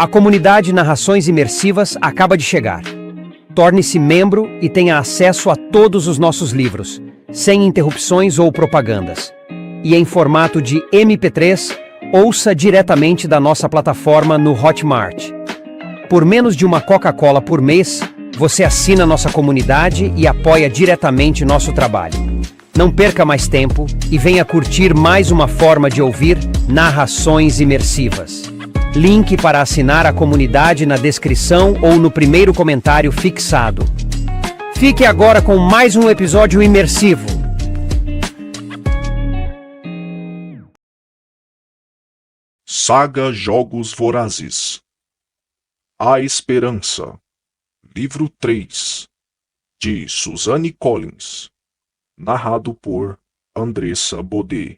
A comunidade Narrações Imersivas acaba de chegar. Torne-se membro e tenha acesso a todos os nossos livros, sem interrupções ou propagandas. E em formato de MP3, ouça diretamente da nossa plataforma no Hotmart. Por menos de uma Coca-Cola por mês, você assina nossa comunidade e apoia diretamente nosso trabalho. Não perca mais tempo e venha curtir mais uma forma de ouvir narrações imersivas. Link para assinar a comunidade na descrição ou no primeiro comentário fixado. Fique agora com mais um episódio imersivo. Saga Jogos Vorazes. A Esperança. Livro 3. De Suzanne Collins. Narrado por Andressa Baudet.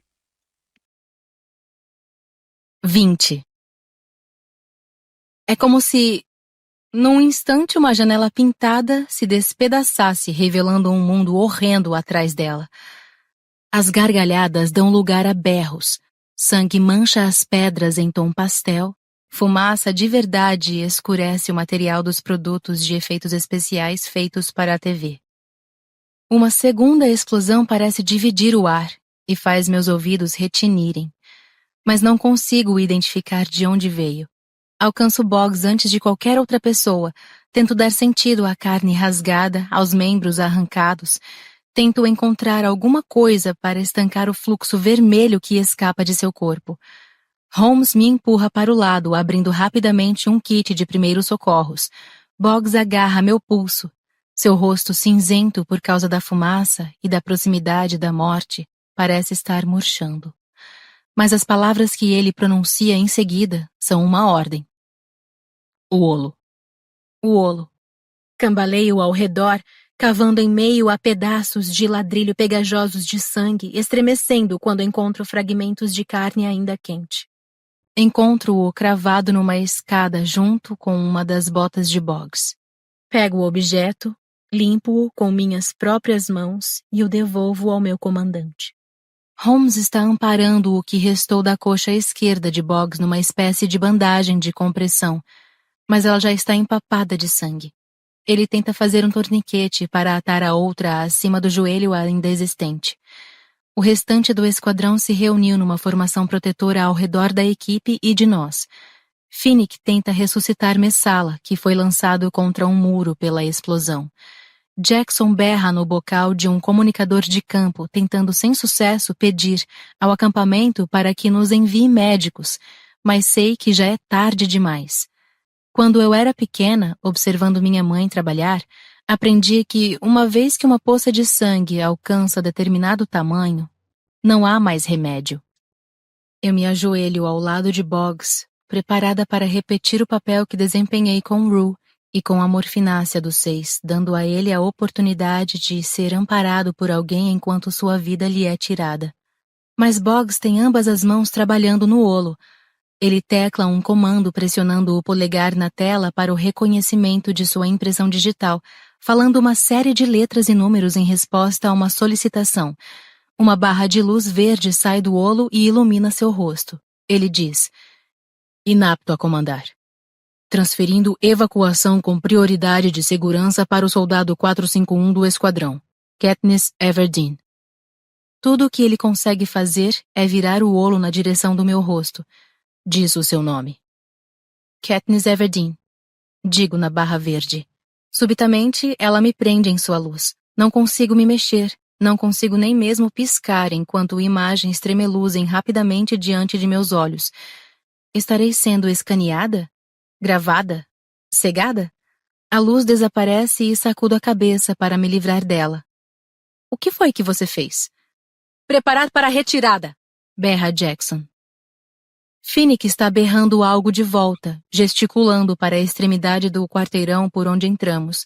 20. É como se, num instante, uma janela pintada se despedaçasse, revelando um mundo horrendo atrás dela. As gargalhadas dão lugar a berros, sangue mancha as pedras em tom pastel, fumaça de verdade escurece o material dos produtos de efeitos especiais feitos para a TV. Uma segunda explosão parece dividir o ar e faz meus ouvidos retinirem, mas não consigo identificar de onde veio. Alcanço Boggs antes de qualquer outra pessoa, tento dar sentido à carne rasgada, aos membros arrancados, tento encontrar alguma coisa para estancar o fluxo vermelho que escapa de seu corpo. Holmes me empurra para o lado, abrindo rapidamente um kit de primeiros socorros. Boggs agarra meu pulso. Seu rosto cinzento por causa da fumaça e da proximidade da morte parece estar murchando. Mas as palavras que ele pronuncia em seguida são uma ordem. O olo. O olo. Cambaleio ao redor, cavando em meio a pedaços de ladrilho pegajosos de sangue, estremecendo quando encontro fragmentos de carne ainda quente. Encontro-o cravado numa escada junto com uma das botas de Boggs. Pego o objeto, limpo-o com minhas próprias mãos e o devolvo ao meu comandante. Holmes está amparando o que restou da coxa esquerda de Boggs numa espécie de bandagem de compressão, mas ela já está empapada de sangue. Ele tenta fazer um torniquete para atar a outra acima do joelho ainda existente. O restante do esquadrão se reuniu numa formação protetora ao redor da equipe e de nós. Finnick tenta ressuscitar Messala, que foi lançado contra um muro pela explosão. Jackson berra no bocal de um comunicador de campo, tentando sem sucesso pedir ao acampamento para que nos envie médicos, mas sei que já é tarde demais. Quando eu era pequena, observando minha mãe trabalhar, aprendi que, uma vez que uma poça de sangue alcança determinado tamanho, não há mais remédio. Eu me ajoelho ao lado de Boggs, preparada para repetir o papel que desempenhei com Rue e com a morfinácea dos 6, dando a ele a oportunidade de ser amparado por alguém enquanto sua vida lhe é tirada. Mas Boggs tem ambas as mãos trabalhando no olo. Ele tecla um comando pressionando o polegar na tela para o reconhecimento de sua impressão digital, falando uma série de letras e números em resposta a uma solicitação. Uma barra de luz verde sai do olo e ilumina seu rosto. Ele diz: "Inapto a comandar. Transferindo evacuação com prioridade de segurança para o soldado 451 do esquadrão, Katniss Everdeen." Tudo o que ele consegue fazer é virar o olo na direção do meu rosto. Diz o seu nome. Katniss Everdeen. Digo na barra verde. Subitamente, ela me prende em sua luz. Não consigo me mexer, não consigo nem mesmo piscar enquanto imagens tremeluzem rapidamente diante de meus olhos. Estarei sendo escaneada? Gravada? Cegada? A luz desaparece e sacudo a cabeça para me livrar dela. O que foi que você fez? Preparar para a retirada! Berra Jackson. Finnick está berrando algo de volta, gesticulando para a extremidade do quarteirão por onde entramos.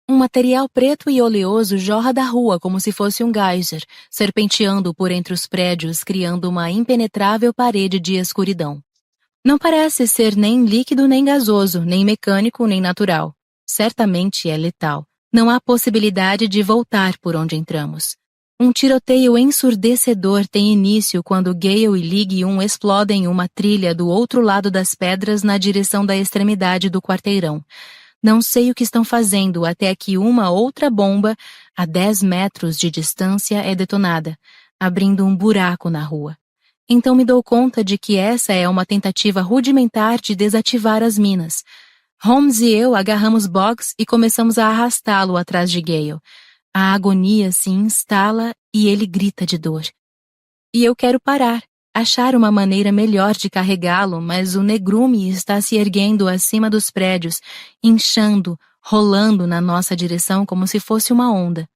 Um material preto e oleoso jorra da rua como se fosse um geyser, serpenteando por entre os prédios, criando uma impenetrável parede de escuridão. Não parece ser nem líquido nem gasoso, nem mecânico nem natural. Certamente é letal. Não há possibilidade de voltar por onde entramos. Um tiroteio ensurdecedor tem início quando Gale e League 1 explodem uma trilha do outro lado das pedras na direção da extremidade do quarteirão. Não sei o que estão fazendo até que uma outra bomba, a 10 metros de distância, é detonada, abrindo um buraco na rua. Então me dou conta de que essa é uma tentativa rudimentar de desativar as minas. Holmes e eu agarramos Boggs e começamos a arrastá-lo atrás de Gale. A agonia se instala e ele grita de dor. E eu quero parar, achar uma maneira melhor de carregá-lo, mas o negrume está se erguendo acima dos prédios, inchando, rolando na nossa direção como se fosse uma onda.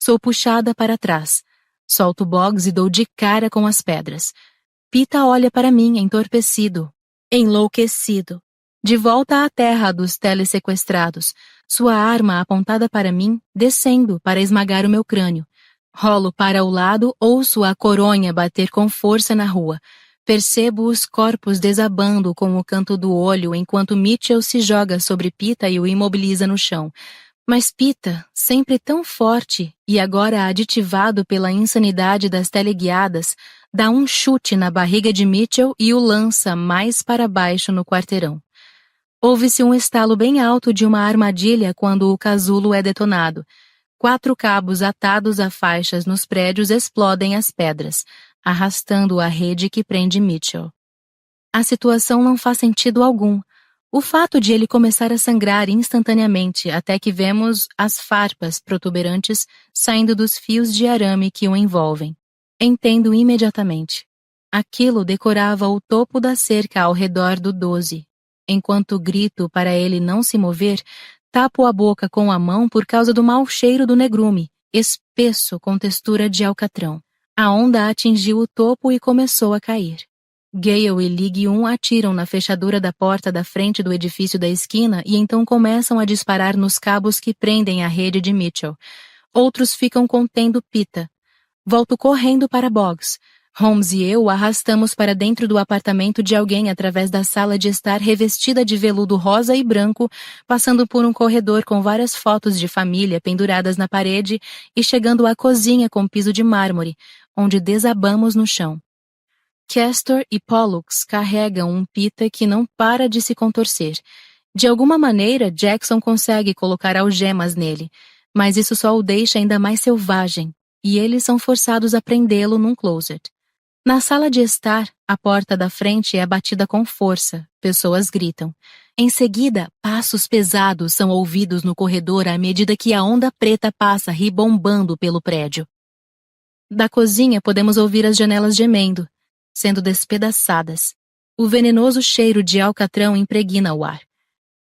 Sou puxada para trás. Solto Boggs e dou de cara com as pedras. Pita olha para mim, entorpecido, enlouquecido. De volta à terra dos telesequestrados, sua arma apontada para mim, descendo para esmagar o meu crânio. Rolo para o lado, ouço a coronha bater com força na rua. Percebo os corpos desabando com o canto do olho enquanto Mitchell se joga sobre Pita e o imobiliza no chão. Mas Pita, sempre tão forte e agora aditivado pela insanidade das teleguiadas, dá um chute na barriga de Mitchell e o lança mais para baixo no quarteirão. Ouve-se um estalo bem alto de uma armadilha quando o casulo é detonado. 4 cabos atados a faixas nos prédios explodem as pedras, arrastando a rede que prende Mitchell. A situação não faz sentido algum. O fato de ele começar a sangrar instantaneamente até que vemos as farpas protuberantes saindo dos fios de arame que o envolvem. Entendo imediatamente. Aquilo decorava o topo da cerca ao redor do 12. Enquanto grito para ele não se mover, tapo a boca com a mão por causa do mau cheiro do negrume, espesso com textura de alcatrão. A onda atingiu o topo e começou a cair. Gale e League 1 atiram na fechadura da porta da frente do edifício da esquina e então começam a disparar nos cabos que prendem a rede de Mitchell. Outros ficam contendo Pita. Volto correndo para Boggs. Holmes e eu o arrastamos para dentro do apartamento de alguém através da sala de estar revestida de veludo rosa e branco, passando por um corredor com várias fotos de família penduradas na parede e chegando à cozinha com piso de mármore, onde desabamos no chão. Castor e Pollux carregam um Pita que não para de se contorcer. De alguma maneira, Jackson consegue colocar algemas nele, mas isso só o deixa ainda mais selvagem, e eles são forçados a prendê-lo num closet. Na sala de estar, a porta da frente é batida com força, pessoas gritam. Em seguida, passos pesados são ouvidos no corredor à medida que a onda preta passa ribombando pelo prédio. Da cozinha podemos ouvir as janelas gemendo, sendo despedaçadas. O venenoso cheiro de alcatrão impregna o ar.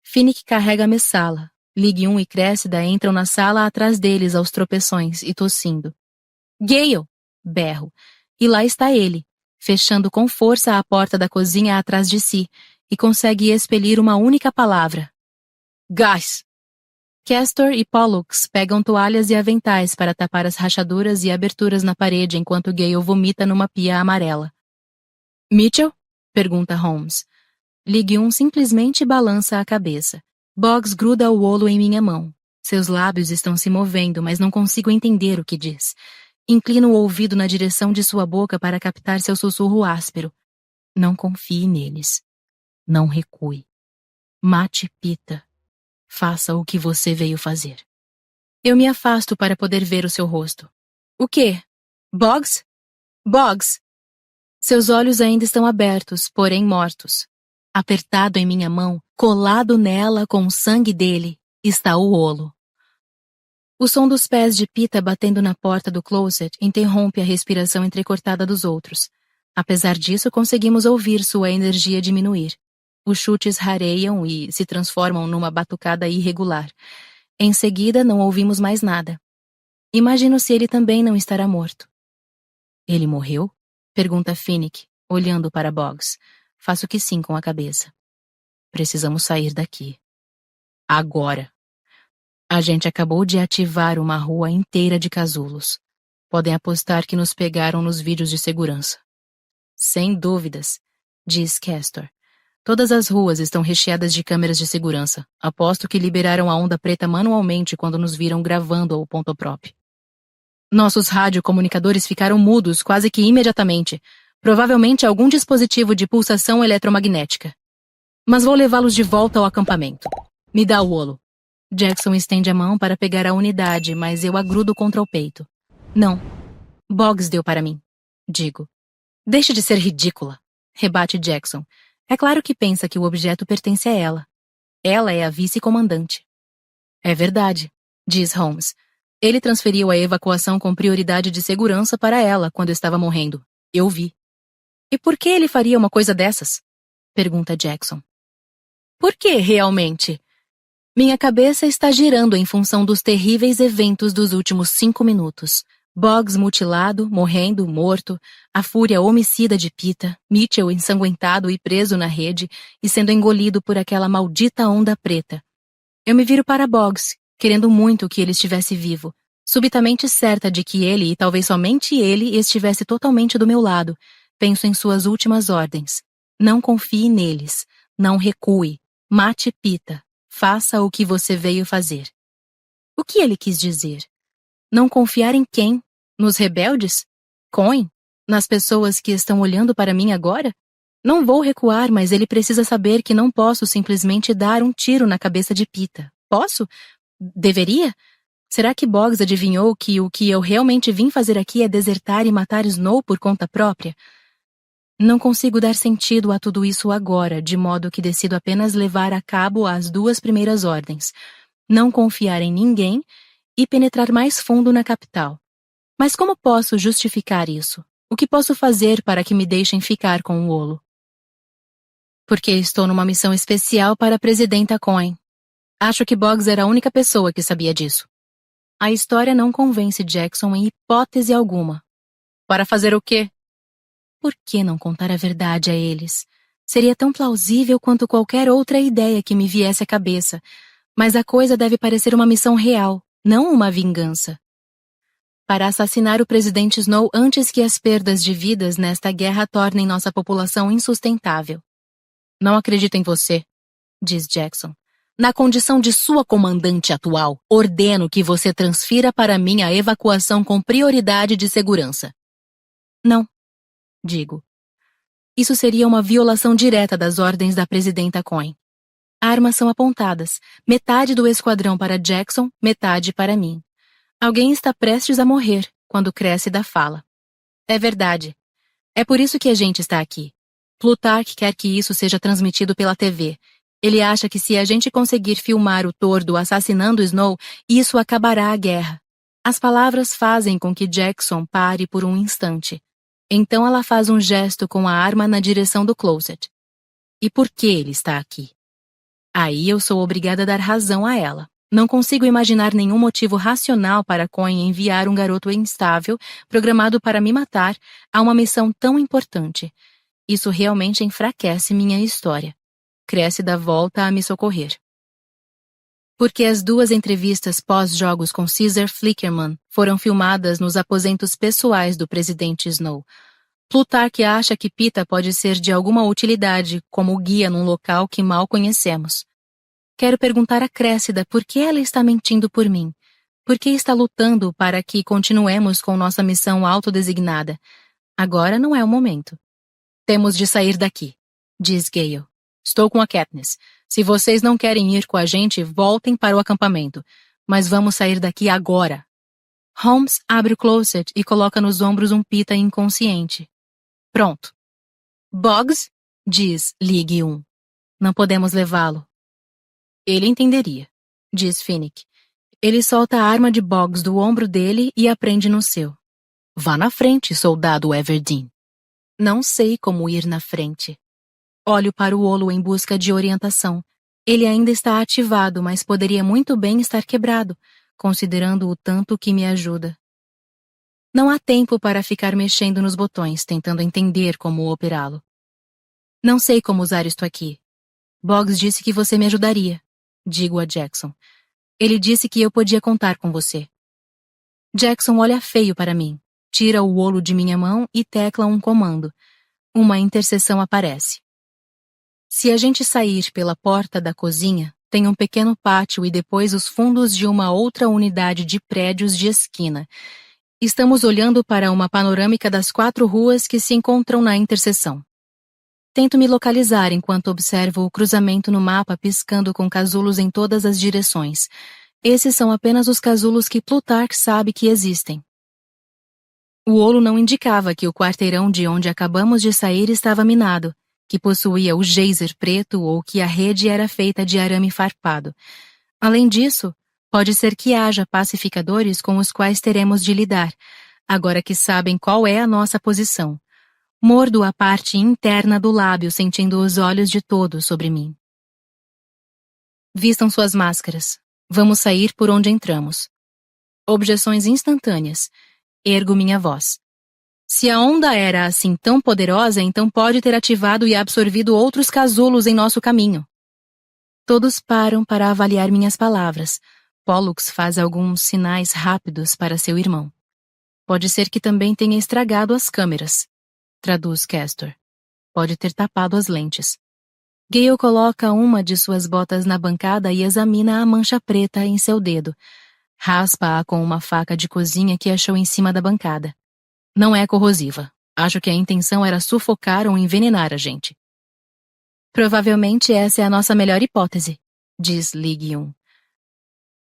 Finnick carrega a messala. League 1 e Cressida entram na sala atrás deles aos tropeções e tossindo. Gale! Berro. E lá está ele, fechando com força a porta da cozinha atrás de si, e consegue expelir uma única palavra. Gás! Castor e Pollux pegam toalhas e aventais para tapar as rachaduras e aberturas na parede enquanto Gale vomita numa pia amarela. Mitchell? Pergunta Holmes. League 1 simplesmente balança a cabeça. Boggs gruda o olho em minha mão. Seus lábios estão se movendo, mas não consigo entender o que diz. Inclino o ouvido na direção de sua boca para captar seu sussurro áspero. Não confie neles. Não recue. Mate Pita. Faça o que você veio fazer. Eu me afasto para poder ver o seu rosto. O quê? Boggs? Boggs! Seus olhos ainda estão abertos, porém mortos. Apertado em minha mão, colado nela com o sangue dele, está o olo. O som dos pés de Pita batendo na porta do closet interrompe a respiração entrecortada dos outros. Apesar disso, conseguimos ouvir sua energia diminuir. Os chutes rareiam e se transformam numa batucada irregular. Em seguida, não ouvimos mais nada. Imagino se ele também não estará morto. Ele morreu? Pergunta Finnick, olhando para Boggs. Faço que sim com a cabeça. Precisamos sair daqui. Agora. A gente acabou de ativar uma rua inteira de casulos. Podem apostar que nos pegaram nos vídeos de segurança. Sem dúvidas, diz Castor. Todas as ruas estão recheadas de câmeras de segurança. Aposto que liberaram a onda preta manualmente quando nos viram gravando ao ponto próprio. Nossos radiocomunicadores ficaram mudos quase que imediatamente. Provavelmente algum dispositivo de pulsação eletromagnética. Mas vou levá-los de volta ao acampamento. Me dá o olo. Jackson estende a mão para pegar a unidade, mas eu a grudo contra o peito. Não. Boggs deu para mim. Digo. Deixe de ser ridícula, rebate Jackson. É claro que pensa que o objeto pertence a ela. Ela é a vice-comandante. É verdade, diz Holmes. Ele transferiu a evacuação com prioridade de segurança para ela quando estava morrendo. Eu vi. E por que ele faria uma coisa dessas? Pergunta Jackson. Por que, realmente? Minha cabeça está girando em função dos terríveis eventos dos últimos 5 minutos. Boggs mutilado, morrendo, morto, a fúria homicida de Pita, Mitchell ensanguentado e preso na rede e sendo engolido por aquela maldita onda preta. Eu me viro para Boggs, querendo muito que ele estivesse vivo, subitamente certa de que ele, e talvez somente ele, estivesse totalmente do meu lado. Penso em suas últimas ordens. Não confie neles. Não recue. Mate Pita. Faça o que você veio fazer. O que ele quis dizer? Não confiar em quem? Nos rebeldes? Cohen? Nas pessoas que estão olhando para mim agora? Não vou recuar, mas ele precisa saber que não posso simplesmente dar um tiro na cabeça de Pita. Posso? Deveria? Será que Boggs adivinhou que o que eu realmente vim fazer aqui é desertar e matar Snow por conta própria? Não consigo dar sentido a tudo isso agora, de modo que decido apenas levar a cabo as 2 primeiras ordens. Não confiar em ninguém e penetrar mais fundo na capital. Mas como posso justificar isso? O que posso fazer para que me deixem ficar com o olo? Porque estou numa missão especial para a presidenta Cohen. Acho que Boggs era a única pessoa que sabia disso. A história não convence Jackson em hipótese alguma. Para fazer o quê? Por que não contar a verdade a eles? Seria tão plausível quanto qualquer outra ideia que me viesse à cabeça, mas a coisa deve parecer uma missão real, não uma vingança. Para assassinar o presidente Snow antes que as perdas de vidas nesta guerra tornem nossa população insustentável. Não acredito em você, diz Jackson. Na condição de sua comandante atual, ordeno que você transfira para mim a evacuação com prioridade de segurança. Não. Digo. Isso seria uma violação direta das ordens da presidenta Cohen. Armas são apontadas, metade do esquadrão para Jackson, metade para mim. Alguém está prestes a morrer quando cresce da fala. É verdade. É por isso que a gente está aqui. Plutarch quer que isso seja transmitido pela TV. Ele acha que se a gente conseguir filmar o tordo assassinando Snow, isso acabará a guerra. As palavras fazem com que Jackson pare por um instante. Então ela faz um gesto com a arma na direção do closet. E por que ele está aqui? Aí eu sou obrigada a dar razão a ela. Não consigo imaginar nenhum motivo racional para Cohen enviar um garoto instável, programado para me matar, a uma missão tão importante. Isso realmente enfraquece minha história. Cresce da volta a me socorrer. Porque as 2 entrevistas pós-jogos com Caesar Flickerman foram filmadas nos aposentos pessoais do presidente Snow. Plutarch acha que Pita pode ser de alguma utilidade como guia num local que mal conhecemos. Quero perguntar a Créssida por que ela está mentindo por mim. Por que está lutando para que continuemos com nossa missão autodesignada? Agora não é o momento. Temos de sair daqui, diz Gale. Estou com a Katniss. Se vocês não querem ir com a gente, voltem para o acampamento. Mas vamos sair daqui agora. Holmes abre o closet e coloca nos ombros um Pita inconsciente. Pronto. Boggs, diz Ligue 1. Não podemos levá-lo. Ele entenderia, diz Finnick. Ele solta a arma de Boggs do ombro dele e a prende no seu. Vá na frente, soldado Everdeen. Não sei como ir na frente. Olho para o olo em busca de orientação. Ele ainda está ativado, mas poderia muito bem estar quebrado, considerando o tanto que me ajuda. Não há tempo para ficar mexendo nos botões, tentando entender como operá-lo. Não sei como usar isto aqui. Boggs disse que você me ajudaria, digo a Jackson. Ele disse que eu podia contar com você. Jackson olha feio para mim, tira o olo de minha mão e tecla um comando. Uma interseção aparece. Se a gente sair pela porta da cozinha, tem um pequeno pátio e depois os fundos de uma outra unidade de prédios de esquina. Estamos olhando para uma panorâmica das 4 ruas que se encontram na interseção. Tento me localizar enquanto observo o cruzamento no mapa piscando com casulos em todas as direções. Esses são apenas os casulos que Plutarch sabe que existem. O olho não indicava que o quarteirão de onde acabamos de sair estava minado, que possuía o geyser preto ou que a rede era feita de arame farpado. Além disso, pode ser que haja pacificadores com os quais teremos de lidar, agora que sabem qual é a nossa posição. Mordo a parte interna do lábio, sentindo os olhos de todos sobre mim. Vistam suas máscaras. Vamos sair por onde entramos. Objeções instantâneas. Ergo minha voz. Se a onda era assim tão poderosa, então pode ter ativado e absorvido outros casulos em nosso caminho. Todos param para avaliar minhas palavras. Pollux faz alguns sinais rápidos para seu irmão. Pode ser que também tenha estragado as câmeras. Traduz Castor. Pode ter tapado as lentes. Gale coloca uma de suas botas na bancada e examina a mancha preta em seu dedo. Raspa-a com uma faca de cozinha que achou em cima da bancada. Não é corrosiva. Acho que a intenção era sufocar ou envenenar a gente. Provavelmente essa é a nossa melhor hipótese, diz Ligue 1.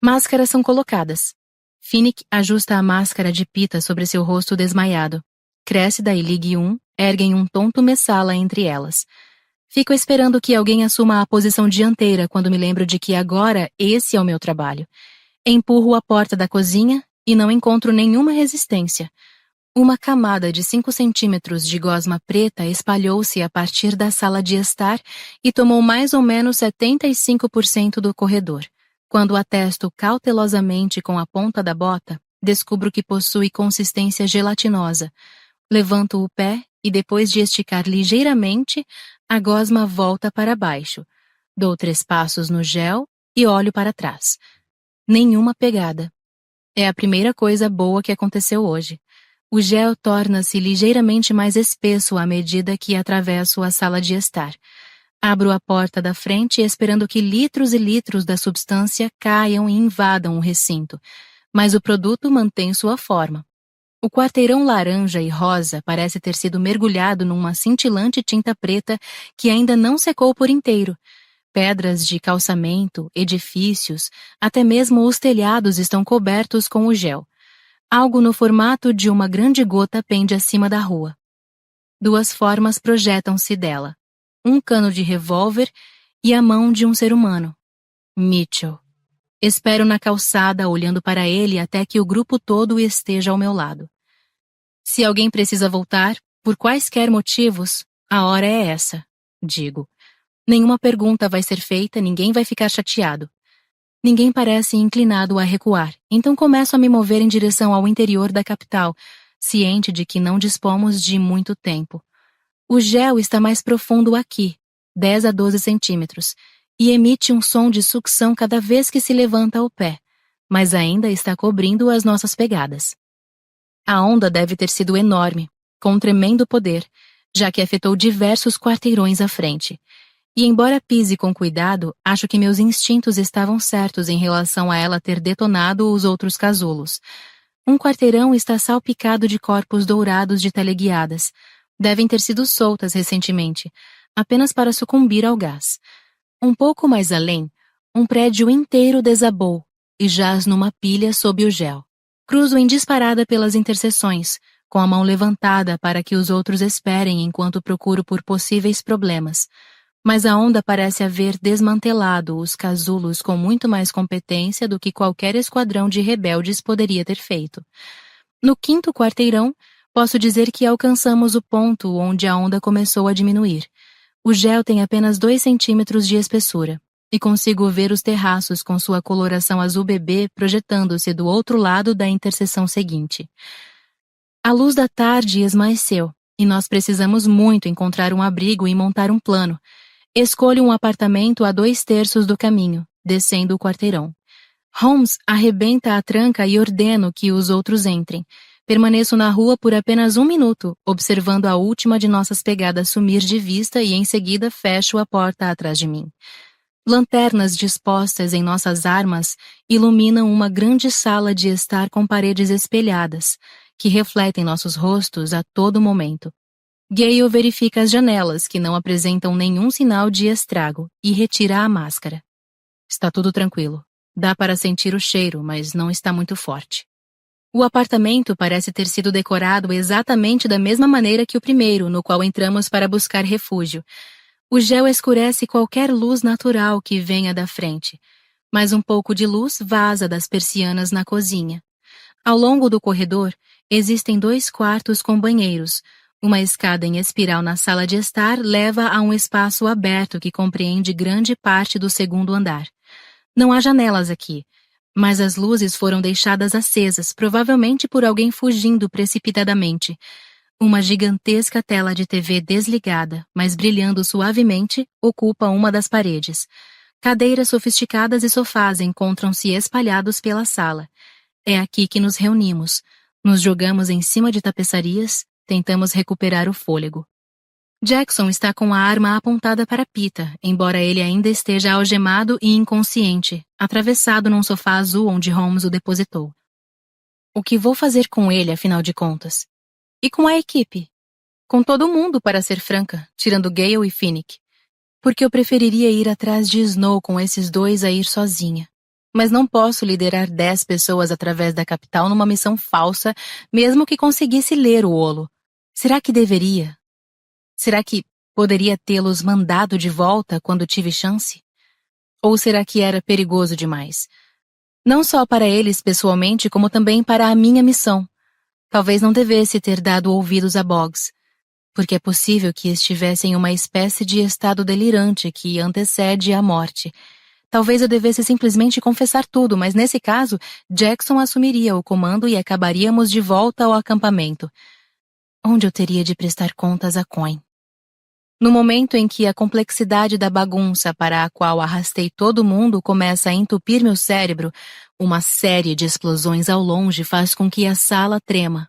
Máscaras são colocadas. Finnick ajusta a máscara de Pita sobre seu rosto desmaiado. Cressida e Ligue 1 erguem um tonto messala entre elas. Fico esperando que alguém assuma a posição dianteira quando me lembro de que agora esse é o meu trabalho. Empurro a porta da cozinha e não encontro nenhuma resistência. Uma camada de 5 centímetros de gosma preta espalhou-se a partir da sala de estar e tomou mais ou menos 75% do corredor. Quando a testo cautelosamente com a ponta da bota, descubro que possui consistência gelatinosa. Levanto o pé e depois de esticar ligeiramente, a gosma volta para baixo. Dou 3 passos no gel e olho para trás. Nenhuma pegada. É a primeira coisa boa que aconteceu hoje. O gel torna-se ligeiramente mais espesso à medida que atravesso a sala de estar. Abro a porta da frente esperando que litros e litros da substância caiam e invadam o recinto, mas o produto mantém sua forma. O quarteirão laranja e rosa parece ter sido mergulhado numa cintilante tinta preta que ainda não secou por inteiro. Pedras de calçamento, edifícios, até mesmo os telhados estão cobertos com o gel. Algo no formato de uma grande gota pende acima da rua. 2 formas projetam-se dela. Um cano de revólver e a mão de um ser humano. Mitchell. Espero na calçada olhando para ele até que o grupo todo esteja ao meu lado. Se alguém precisa voltar, por quaisquer motivos, a hora é essa, digo. Nenhuma pergunta vai ser feita, ninguém vai ficar chateado. Ninguém parece inclinado a recuar, então começo a me mover em direção ao interior da capital, ciente de que não dispomos de muito tempo. O gel está mais profundo aqui, 10 a 12 centímetros, e emite um som de sucção cada vez que se levanta o pé, mas ainda está cobrindo as nossas pegadas. A onda deve ter sido enorme, com um tremendo poder, já que afetou diversos quarteirões à frente. E embora pise com cuidado, acho que meus instintos estavam certos em relação a ela ter detonado os outros casulos. Um quarteirão está salpicado de corpos dourados de teleguiadas. Devem ter sido soltas recentemente, apenas para sucumbir ao gás. Um pouco mais além, um prédio inteiro desabou e jaz numa pilha sob o gel. Cruzo em disparada pelas interseções, com a mão levantada para que os outros esperem enquanto procuro por possíveis problemas. Mas a onda parece haver desmantelado os casulos com muito mais competência do que qualquer esquadrão de rebeldes poderia ter feito. No 5º quarteirão, posso dizer que alcançamos o ponto onde a onda começou a diminuir. O gel tem apenas 2 centímetros de espessura, e consigo ver os terraços com sua coloração azul bebê projetando-se do outro lado da interseção seguinte. A luz da tarde esmaeceu, e nós precisamos muito encontrar um abrigo e montar um plano. Escolho um apartamento a 2/3 do caminho, descendo o quarteirão. Holmes arrebenta a tranca e ordeno que os outros entrem. Permaneço na rua por apenas 1 minuto, observando a última de nossas pegadas sumir de vista e em seguida fecho a porta atrás de mim. Lanternas dispostas em nossas armas iluminam uma grande sala de estar com paredes espelhadas, que refletem nossos rostos a todo momento. Gale verifica as janelas, que não apresentam nenhum sinal de estrago, e retira a máscara. Está tudo tranquilo. Dá para sentir o cheiro, mas não está muito forte. O apartamento parece ter sido decorado exatamente da mesma maneira que o primeiro, no qual entramos para buscar refúgio. O gel escurece qualquer luz natural que venha da frente, mas um pouco de luz vaza das persianas na cozinha. Ao longo do corredor, existem 2 quartos com banheiros. Uma escada em espiral na sala de estar leva a um espaço aberto que compreende grande parte do 2º andar. Não há janelas aqui, mas as luzes foram deixadas acesas, provavelmente por alguém fugindo precipitadamente. Uma gigantesca tela de TV desligada, mas brilhando suavemente, ocupa uma das paredes. Cadeiras sofisticadas e sofás encontram-se espalhados pela sala. É aqui que nos reunimos. Nos jogamos em cima de tapeçarias, tentamos recuperar o fôlego. Jackson está com a arma apontada para Pita, embora ele ainda esteja algemado e inconsciente, atravessado num sofá azul onde Holmes o depositou. O que vou fazer com ele, afinal de contas? E com a equipe? Com todo mundo, para ser franca, tirando Gale e Finnick. Porque eu preferiria ir atrás de Snow com esses 2 a ir sozinha. Mas não posso liderar 10 pessoas através da capital numa missão falsa, mesmo que conseguisse ler o Olo. Será que deveria? Será que poderia tê-los mandado de volta quando tive chance? Ou será que era perigoso demais? Não só para eles pessoalmente, como também para a minha missão. Talvez não devesse ter dado ouvidos a Boggs, porque é possível que estivesse em uma espécie de estado delirante que antecede a morte. Talvez eu devesse simplesmente confessar tudo, mas nesse caso, Jackson assumiria o comando e acabaríamos de volta ao acampamento, onde eu teria de prestar contas a Coin. No momento em que a complexidade da bagunça para a qual arrastei todo mundo começa a entupir meu cérebro, uma série de explosões ao longe faz com que a sala trema.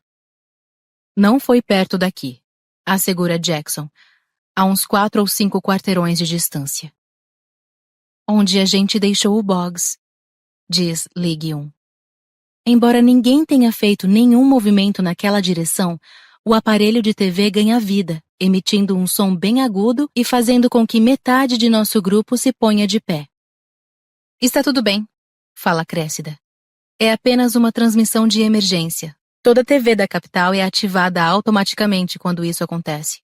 Não foi perto daqui, assegura Jackson, a uns 4 ou 5 quarteirões de distância. Onde a gente deixou o Boggs, diz League 1. Embora ninguém tenha feito nenhum movimento naquela direção, o aparelho de TV ganha vida, emitindo um som bem agudo e fazendo com que metade de nosso grupo se ponha de pé. Está tudo bem, fala Cressida. É apenas uma transmissão de emergência. Toda a TV da capital é ativada automaticamente quando isso acontece.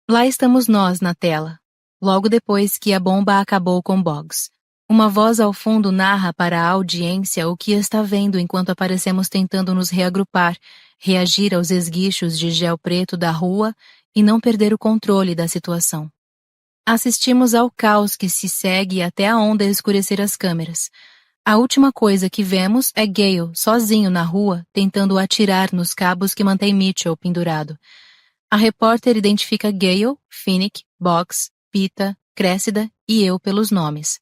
Lá estamos nós na tela, logo depois que a bomba acabou com Boggs. Uma voz ao fundo narra para a audiência o que está vendo enquanto aparecemos tentando nos reagrupar, reagir aos esguichos de gel preto da rua e não perder o controle da situação. Assistimos ao caos que se segue até a onda escurecer as câmeras. A última coisa que vemos é Gale, sozinho na rua, tentando atirar nos cabos que mantém Mitchell pendurado. A repórter identifica Gale, Finnick, Boggs, Pita, Cressida e eu pelos nomes.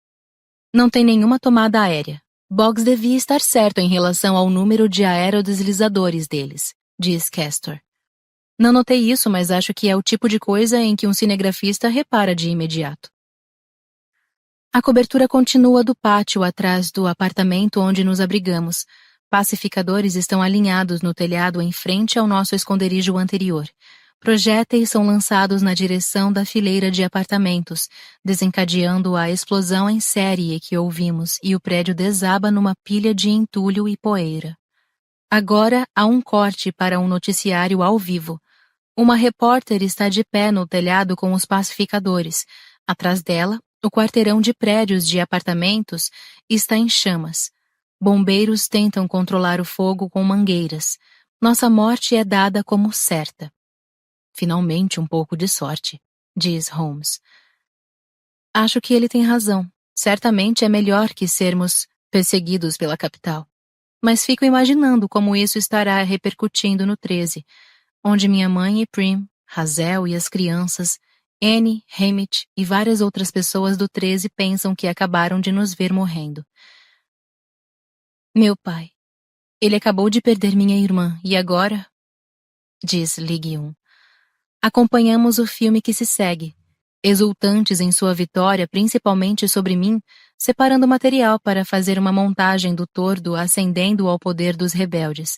Não tem nenhuma tomada aérea. Boggs devia estar certo em relação ao número de aerodeslizadores deles, diz Castor. Não notei isso, mas acho que é o tipo de coisa em que um cinegrafista repara de imediato. A cobertura continua do pátio atrás do apartamento onde nos abrigamos. Pacificadores estão alinhados no telhado em frente ao nosso esconderijo anterior. Projéteis são lançados na direção da fileira de apartamentos, desencadeando a explosão em série que ouvimos e o prédio desaba numa pilha de entulho e poeira. Agora há um corte para um noticiário ao vivo. Uma repórter está de pé no telhado com os pacificadores. Atrás dela, o quarteirão de prédios de apartamentos está em chamas. Bombeiros tentam controlar o fogo com mangueiras. Nossa morte é dada como certa. Finalmente um pouco de sorte, diz Holmes. Acho que ele tem razão. Certamente é melhor que sermos perseguidos pela capital. Mas fico imaginando como isso estará repercutindo no 13, onde minha mãe e Prim, Hazel e as crianças, Annie, Hamit e várias outras pessoas do 13 pensam que acabaram de nos ver morrendo. Meu pai. Ele acabou de perder minha irmã e agora... Diz League 1. Acompanhamos o filme que se segue. exultantes em sua vitória, principalmente sobre mim, separando material para fazer uma montagem do tordo ascendendo ao poder dos rebeldes.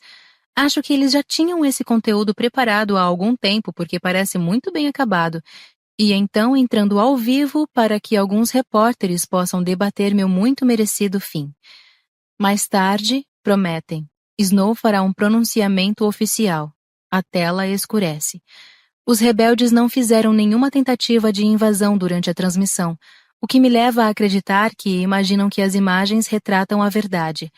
Acho que eles já tinham esse conteúdo preparado há algum tempo, porque parece muito bem acabado, e então entrando ao vivo para que alguns repórteres possam debater meu muito merecido fim. Mais tarde, prometem, Snow fará um pronunciamento oficial. A tela escurece. Os rebeldes não fizeram nenhuma tentativa de invasão durante a transmissão, o que me leva a acreditar que imaginam que as imagens retratam a verdade.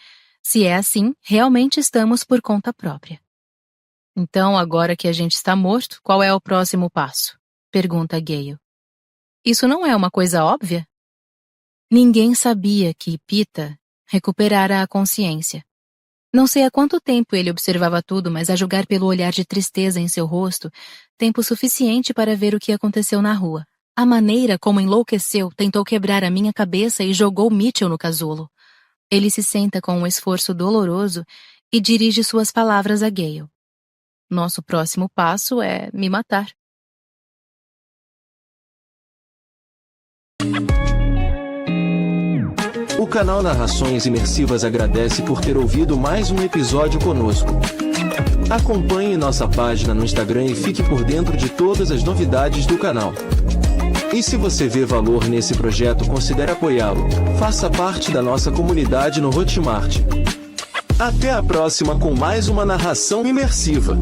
Se é assim, realmente estamos por conta própria. Então, agora que a gente está morto, qual é o próximo passo? Pergunta Gale. Isso não é uma coisa óbvia? Ninguém sabia que Pita recuperara a consciência. Não sei há quanto tempo ele observava tudo, mas a julgar pelo olhar de tristeza em seu rosto, tempo suficiente para ver o que aconteceu na rua. A maneira como enlouqueceu tentou quebrar a minha cabeça e jogou Mitchell no casulo. Ele se senta com um esforço doloroso e dirige suas palavras a Gale. Nosso próximo passo é me matar. O canal Narrações Imersivas agradece por ter ouvido mais um episódio conosco. Acompanhe nossa página no Instagram e fique por dentro de todas as novidades do canal. E se você vê valor nesse projeto, considere apoiá-lo. Faça parte da nossa comunidade no Hotmart. Até a próxima com mais uma narração imersiva.